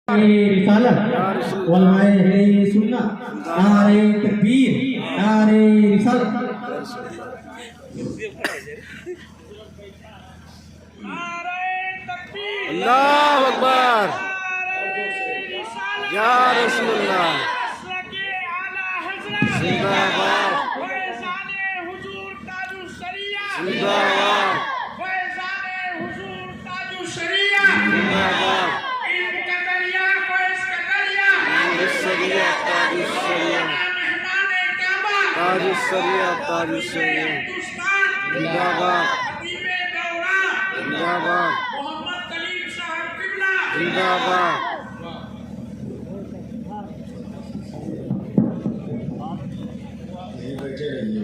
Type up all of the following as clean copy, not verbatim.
رسالت علماء اہل سنت نعرہ تکبیر نعرہ رسالت اللہ اکبر یا رسول اللہ زندہ باد زندہ باد تاج الشریعہ تاج الشریعہ زندہ باد زندہ باد زندہ باد بیٹھے رہیے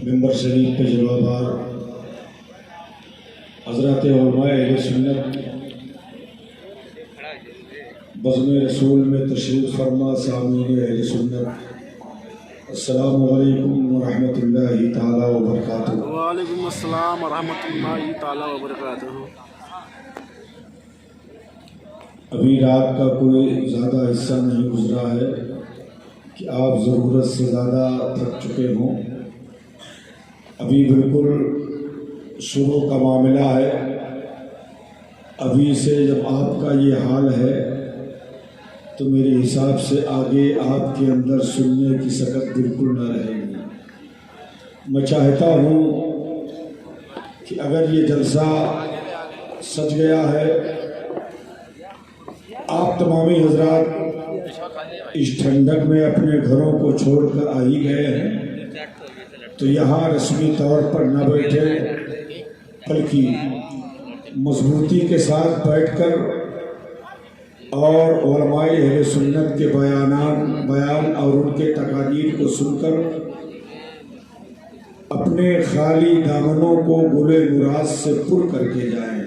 ممبر شریف پہ جلوہ بار حضرات علماء اہل سنت بزم رسول میں تشریف فرما سامعین اہل سنت السلام علیکم ورحمۃ اللہ تعالی وبرکاتہ۔ وعلیکم السلام ورحمۃ اللہ تعالی وبرکاتہ۔ ابھی رات کا کوئی زیادہ حصہ نہیں گزرا ہے کہ آپ ضرورت سے زیادہ تھک چکے ہوں۔ ابھی بالکل شروع کا معاملہ ہے۔ ابھی سے جب آپ کا یہ حال ہے تو میرے حساب سے آگے آپ کے اندر سننے کی سکت بالکل نہ رہے گی۔ میں چاہتا ہوں کہ اگر یہ جلسہ سج گیا ہے، آپ تمامی حضرات اس ٹھنڈک میں اپنے گھروں کو چھوڑ کر آ ہی گئے ہیں، تو یہاں رسمی طور پر نہ بیٹھے بلکہ مضبوطی کے ساتھ بیٹھ کر اور علماء اہل سنت کے بیان اور ان کے تقاریر کو سن کر اپنے خالی دامنوں کو گلے مراد سے پر کر کے جائیں۔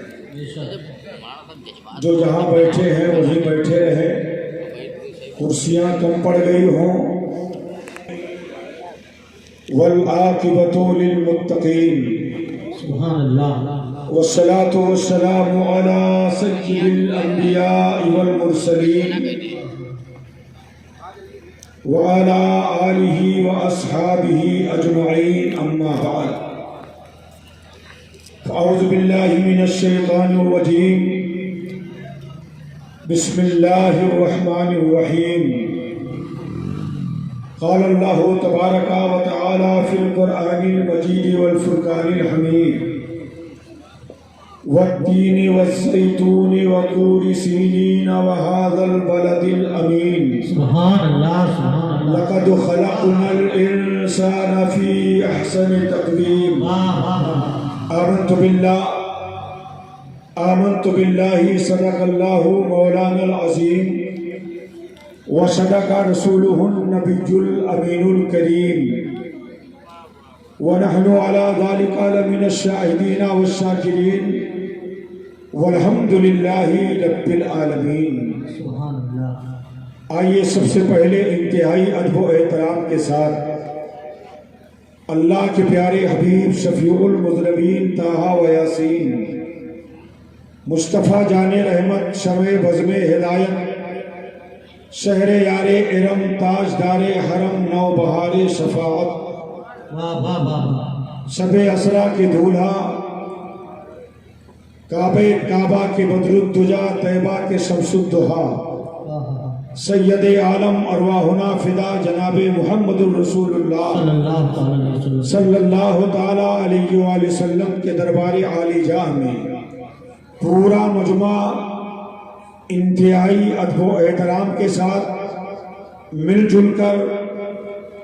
جو جہاں بیٹھے ہیں وہیں بیٹھے رہیں، کرسیاں کم پڑ گئی ہوں۔ والعاقبۃ للمتقین، سبحان اللہ۔ والصلاة والسلام على سيد الأنبياء والمرسلين وعلى آله وأصحابه أجمعين، أما بعد فأعوذ بالله من الشيطان الرجيم، بسم الله الرحمن الرحيم۔ قال الله تبارك وتعالى في القرآن المجيد والفرقان الحميد، والتين والزيتون وطور سينين وهذا البلد الأمين، سبحان اللہ سبحان اللہ۔ لقد خلقنا الإنسان في أحسن تقويم۔ آمنت بالله صدق الله مولانا العظيم وصدق رسوله النبي الأمين الكريم، ونحن على ذلك لمن الشاهدين والشاكرين، والحمد للہ رب العالمین۔ سبحان اللہ۔ آئیے سب سے پہلے انتہائی ادب و احترام کے ساتھ اللہ کے پیارے حبیب شفیع المذنبین طٰہٰ و یاسین مصطفیٰ جان رحمت شمع بزم ہدایت شہر یار ارم تاجدار حرم نو بہار شفاعت شب اسرا کے دولہا کعبہ کے بدر الدجا طیبہ کے شمس الضحیٰ سید عالم ارواحنا فدا جناب محمد الرسول اللہ صلی اللہ تعالی علیہ وآلہ وسلم کے دربار عالی جاہ میں پورا مجمع انتہائی ادب و احترام کے ساتھ مل جل کر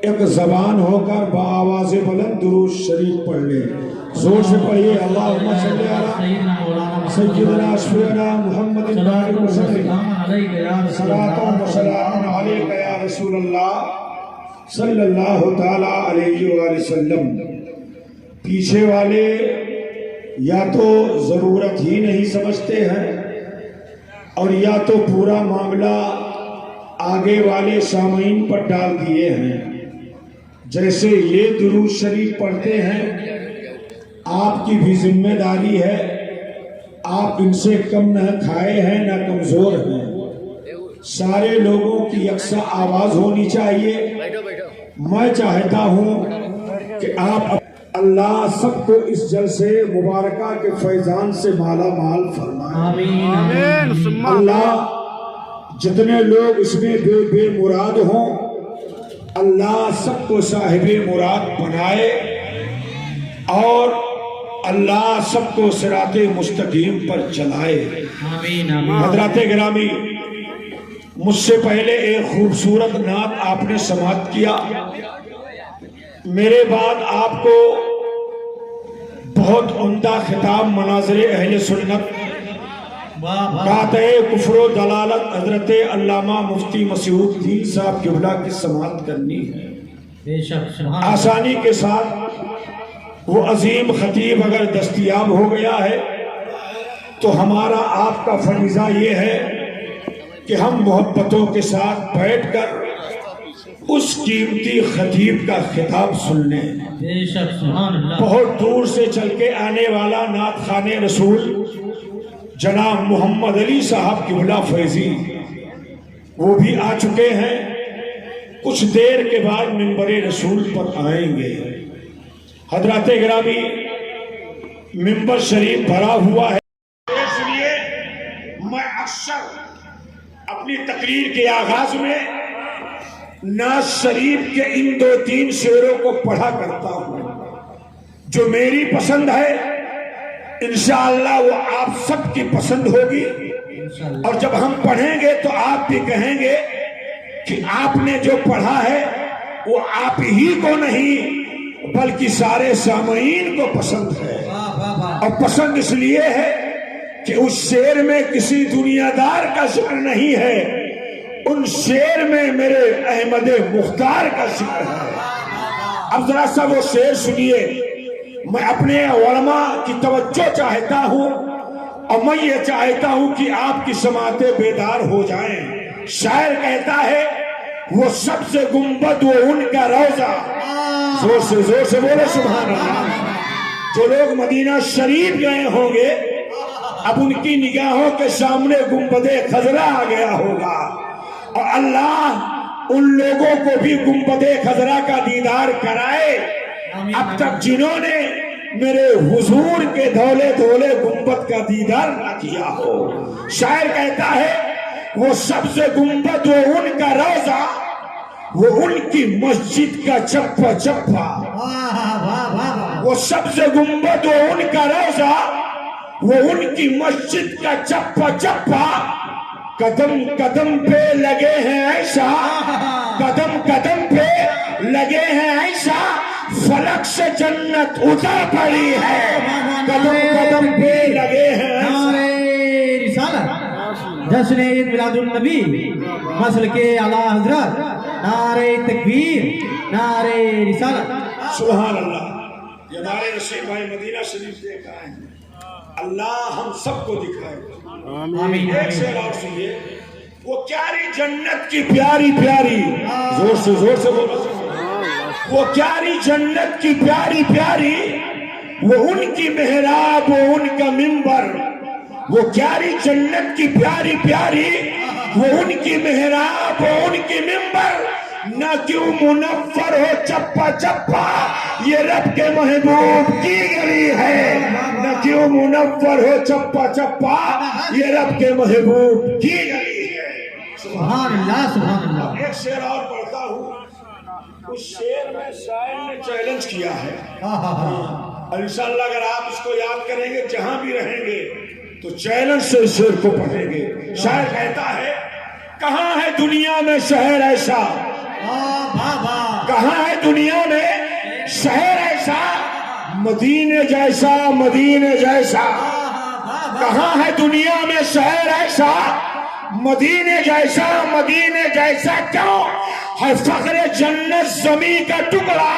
ایک زبان ہو کر بآواز بلند درود شریف پڑھ لیں۔ زور سے پڑھیے، اللہم صلی علی سیدنا شفیعنا محمد صلاۃ و سلام علیک یا رسول اللہ صلی اللہ تعالی علیہ وآلہ وسلم۔ پیچھے والے یا تو ضرورت ہی نہیں سمجھتے ہیں اور یا تو پورا معاملہ آگے والے سامعین پر ڈال دیے ہیں۔ جیسے یہ درود شریف پڑھتے ہیں، آپ کی بھی ذمہ داری ہے، آپ ان سے کم نہ کھائے ہیں نہ کمزور ہیں۔ سارے لوگوں کی یکساں آواز ہونی چاہیے. میں چاہتا ہوں کہ آپ اللہ سب کو اس جلسے مبارکہ کے فیضان سے مالا مال فرمائے. آمین. اللہ جتنے لوگ اس میں بے مراد ہوں اللہ سب کو صاحب مراد بنائے اور اللہ سب کو صراط مستقیم پر چلائے. آمین. حضرات گرامی، مجھ سے پہلے ایک خوبصورت نعت آپ نے سماعت کیا. میرے بعد آپ کو بہت عمدہ خطاب مناظر اہل سنت قاطع کفر و دلالت حضرت علامہ مفتی مسعود الدین صاحب قبلہ کی سماعت کرنی ہے. بے شک. سبحان آسانی کے ساتھ وہ عظیم خطیب اگر دستیاب ہو گیا ہے تو ہمارا آپ کا فریضہ یہ ہے کہ ہم محبتوں کے ساتھ بیٹھ کر اس قیمتی خطیب کا خطاب سن لیں. بے شک. سبحان اللہ. بہت دور سے چل کے آنے والا نعت خوان رسول جناب محمد علی صاحب قبلہ فیضی وہ بھی آ چکے ہیں. کچھ دیر کے بعد منبر رسول پر آئیں گے. حضرات گرامی، منبر شریف بھرا ہوا ہے، اس لیے میں اکثر اپنی تقریر کے آغاز میں نعت شریف کے ان 2-3 شعروں کو پڑھا کرتا ہوں جو میری پسند ہے. انشاءاللہ وہ آپ سب کی پسند ہوگی اور جب ہم پڑھیں گے تو آپ بھی کہیں گے کہ آپ نے جو پڑھا ہے وہ آپ ہی کو نہیں بلکہ سارے سامعین کو پسند ہے. اور پسند اس لیے ہے کہ اس شعر میں کسی دنیا دار کا ذکر نہیں ہے، ان شعر میں میرے احمد مختار کا ذکر ہے. اب ذرا سا وہ شعر سنیے. میں اپنے علماء کی توجہ چاہتا ہوں اور میں یہ چاہتا ہوں کہ آپ کی سماعتیں بیدار ہو جائیں. شاعر کہتا ہے وہ سب سے گنبد وہ ان کا روضہ. زور سے بولے سبحان اللہ. جو لوگ مدینہ شریف گئے ہوں گے اب ان کی نگاہوں کے سامنے گنبد خضرا آ گیا ہوگا اور اللہ ان لوگوں کو بھی گنبد خضرا کا دیدار کرائے اب تک جنہوں نے میرے حضور کے دھولے دھولے گنبد کا دیدار نہ کیا ہو. شاعر کہتا ہے وہ سب سے گنبد وہ ان کا روضہ وہ ان کی مسجد کا چپا چپا. وہ سب سے گنبد وہ ان کا روضہ وہ ان کی مسجد کا چپا چپا. قدم قدم پہ لگے ہیں ایسا، قدم قدم پہ لگے ہیں ایسا، فلک سے جنت اتر پڑی ہے. قدم قدم پہ لگے ہیں. نعرہ رسالت، جشن عید میلاد النبی، مسلک اعلیٰ حضرت، نعرہ تکبیر، نعرہ رسالت. سبحان اللہ. یہ نعرہ رسول بھائی مدینہ شریف سے کہا ہے اللہ ہم سب کو دکھائے. آمین. ایک شعر اور سنیے. وہ پیاری جنت کی پیاری پیاری، زور سے بولو. وہ پیاری جنت کی پیاری پیاری، وہ ان کی محراب وہ ان کا منبر. وہ پیاری جنت کی پیاری پیاری، وہ ان کی محراب وہ ان کی منبر. نہ کیوں منور ہو چپا چپا، یہ رب کے محبوب کی گلی ہے. نہ کیوں منور ہو چپا چپا، یہ رب کے محبوب کی گلی ہے. سبحان اللہ. سبحان اللہ. ایک شعر اور پڑھتا ہوں. اس شعر میں شاعر نے چیلنج کیا ہے. انشاءاللہ اگر آپ اس کو یاد کریں گے جہاں بھی رہیں گے تو چیلنج سے اس شعر کو پڑھیں گے. شاعر کہتا ہے کہاں ہے دنیا میں شہر ایسا، کہاں ہے دنیا میں شہر ایسا، مدینے جیسا مدینے جیسا. کہاں ہے دنیا میں شہر ایسا، مدینے جیسا مدینے جیسا. کیوں ہے فخر جنت زمین کا ٹکڑا،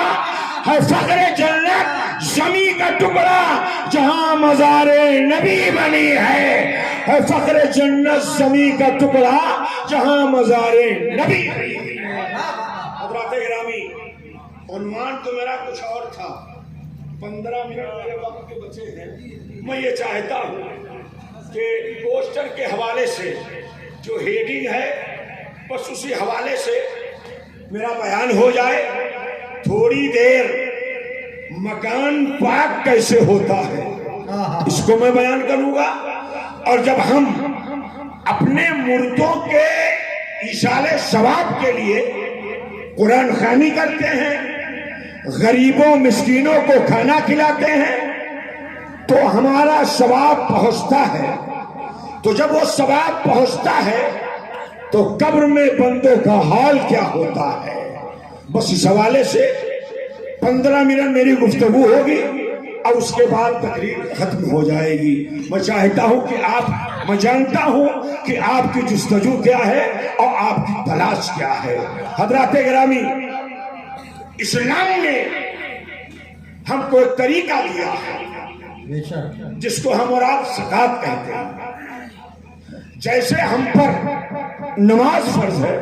ہے فخر جنت زمین کا ٹکڑا جہاں مزار نبی بنی ہے. ہے فخر جنت زمین کا ٹکڑا جہاں مزار نبی بنی ہے. حضرات گرامی، عنوان تو میرا کچھ اور تھا. 15 منٹ میرے وقت کے بچے ہیں. میں یہ چاہتا ہوں کہ پوسٹر کے حوالے سے جو ہیڈنگ ہے بس اسی حوالے سے میرا بیان ہو جائے تھوڑی دیر. مکان پاک کیسے ہوتا ہے اس کو میں بیان کروں گا. اور جب ہم اپنے مردوں کے ایصال ثواب کے لیے قرآن خوانی کرتے ہیں, غریبوں مسکینوں کو کھانا کھلاتے ہیں, تو ہمارا ثواب پہنچتا ہے. تو جب وہ ثواب پہنچتا ہے تو قبر میں بندوں کا حال کیا ہوتا ہے. بس اس حوالے سے 15 منٹ میری گفتگو ہوگی اور اس کے بعد تقریر ختم ہو جائے گی. میں چاہتا ہوں کہ میں جانتا ہوں کہ آپ کی جستجو کیا ہے اور آپ کی تلاش کیا ہے. حضرات گرامی, اسلام نے ہم کو ایک طریقہ دیا ہے جس کو ہم اور آپ زکات کہتے ہیں. جیسے ہم پر نماز فرض ہے,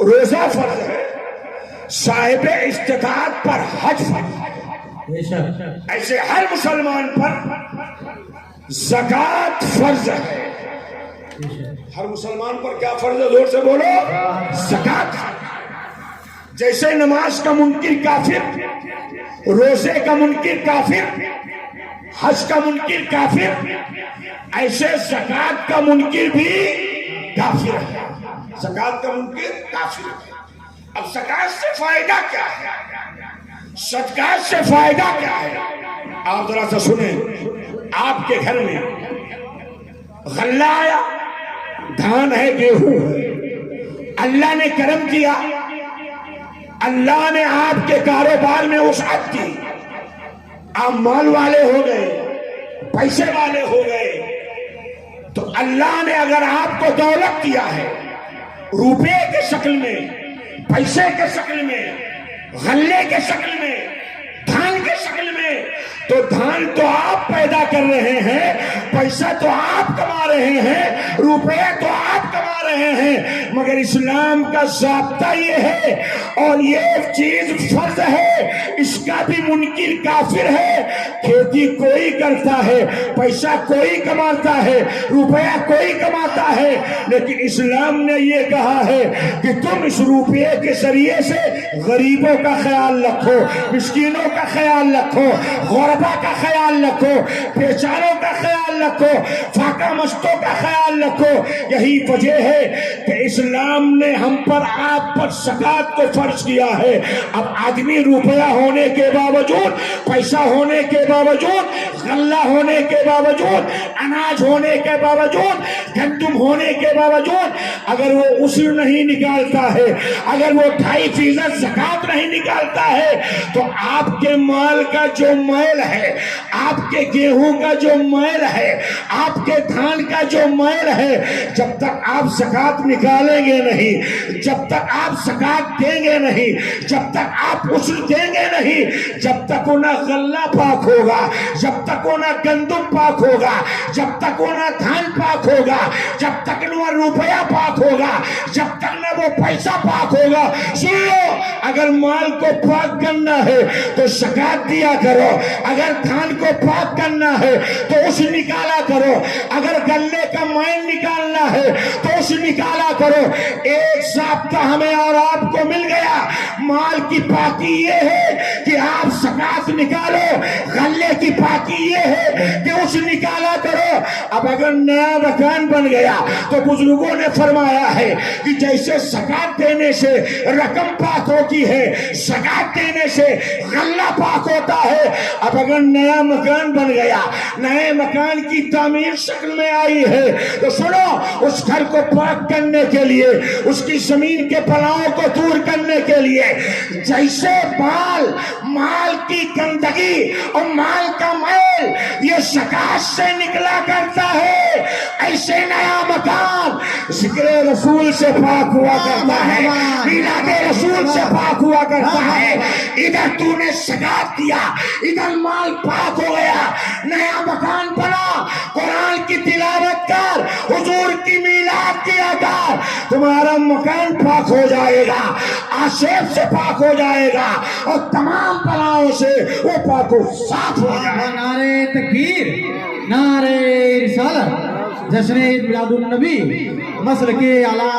روزہ فرض ہے, صاحب استطاعت پر حج فرض ہے, ایسے ہر مسلمان پر زکات فرض ہے. ہر مسلمان پر کیا فرض ہے؟ زور سے بولو, زکات. جیسے نماز کا منکر کافر, روزے کا منکر کافر, حج کا منکر کافر, ایسے زکات کا منکر بھی کافر ہے. زکات کا منکر کافر ہے. اب زکات سے فائدہ کیا ہے؟ صدقات سے فائدہ کیا ہے؟ آپ ذرا سا سنیں. آپ کے گھر میں غلہ آیا, دھان ہے, گیہوں ہے, اللہ نے کرم کیا, اللہ نے آپ کے کاروبار میں وسعت دی, آپ مال والے ہو گئے, پیسے والے ہو گئے. تو اللہ نے اگر آپ کو دولت دیا ہے روپے کے شکل میں, پیسے کے شکل میں, غلے کے شکل میں, دھان کے شکل میں, تو دھان تو آپ پیدا کر رہے ہیں, پیسہ تو آپ کما رہے ہیں, روپے تو آپ کما رہے ہیں, مگر اسلام کا ضابطہ یہ ہے اور یہ چیز فرض ہے, اس کا بھی منکر کافر ہے. کھیتی کوئی کرتا ہے, پیسہ کوئی کماتا ہے, روپیہ کوئی کماتا ہے, لیکن اسلام نے یہ کہا ہے کہ تم اس روپیے کے ذریعے سے غریبوں کا خیال رکھو, مسکینوں کا خیال رکھو, غربا کا خیال رکھو, بیچاروں کا خیال رکھو, فاقہ مستوں کا خیال رکھو. یہی وجہ ہے کہ اسلام نے ہم پر, آپ پر زکات کو فرض کیا ہے. اب آدمی روپیہ ہونے کے باوجود, پیسہ ہونے کے باوجود, غلہ ہونے کے باوجود, اناج ہونے کے باوجود, گندم ہونے کے باوجود اگر وہ عشر نہیں نکالتا ہے, اگر وہ 2.5% زکات نہیں نکالتا ہے, تو آپ کے مال کا جو میل ہے, آپ کے گیہوں کا جو میل ہے, آپ کے دھان کا جو میل ہے, جب تک آپ زکات نکالیں گے نہیں, جب تک آپ زکات دیں گے نہیں, جب تک آپ عشر دیں گے نہیں, جب تک نہ غلہ پاک ہوگا, جب تک نہ گندم پاک ہوگا, جب تک نہ دھان پاک ہوگا, جب تک نہ روپیہ پاک ہوگا, جب تک نہ وہ پیسہ پاک ہوگا. سن لو, اگر مال کو پاک کرنا ہے تو زکات دیا کرو, اگر دھان کو پاک کرنا ہے تو اس نکالا کرو, اگر گلے کا میل نکالنا ہے تو اس نکالا کرو. ایک ضابطہ ہمیں اور آپ کو مل گیا. مال کی پاکی یہ ہے کہ آپ زکات نکالو, غلے کی پاکی یہ ہے کہ اس نکالا کرو. اب اگر نیا مکان بن گیا تو بزرگوں نے فرمایا ہے کہ جیسے زکات دینے سے رقم پاک ہوتی ہے, زکات دینے سے غلہ پاک ہوتا ہے. اب اگر نیا مکان بن گیا, نئے مکان کی تعمیر شکل میں آئی ہے, تو سنو, اس گھر کو پاک کرنے کے لیے, اس کی زمین کے پلاؤں کو دور کرنے کے لیے, جیسے مال کی گندگی اور مال کا میل یہ زکات سے نکلا کرتا ہے, ایسے نیا مکان ذکر رسول سے پاک ہوا کرتا ہے, میلاد رسول سے پاک ہوا کرتا ہے. ادھر تو نے زکات دیا, ادھر مال پاک ہو گیا, نیا مکان بنا, قرآن کی تلاوت کر, حضور کی میلاد کیا کر, تمہارا مکان پاک ہو جائے گا, آشیب سے پاک ہو جائے گا, اور تمام بلاؤں سے وہ پاک و صاف ہو جائے گا. نعرے تکبیر, نعرے رسالت, جشن عید میلاد النبی, مسلک اعلیٰ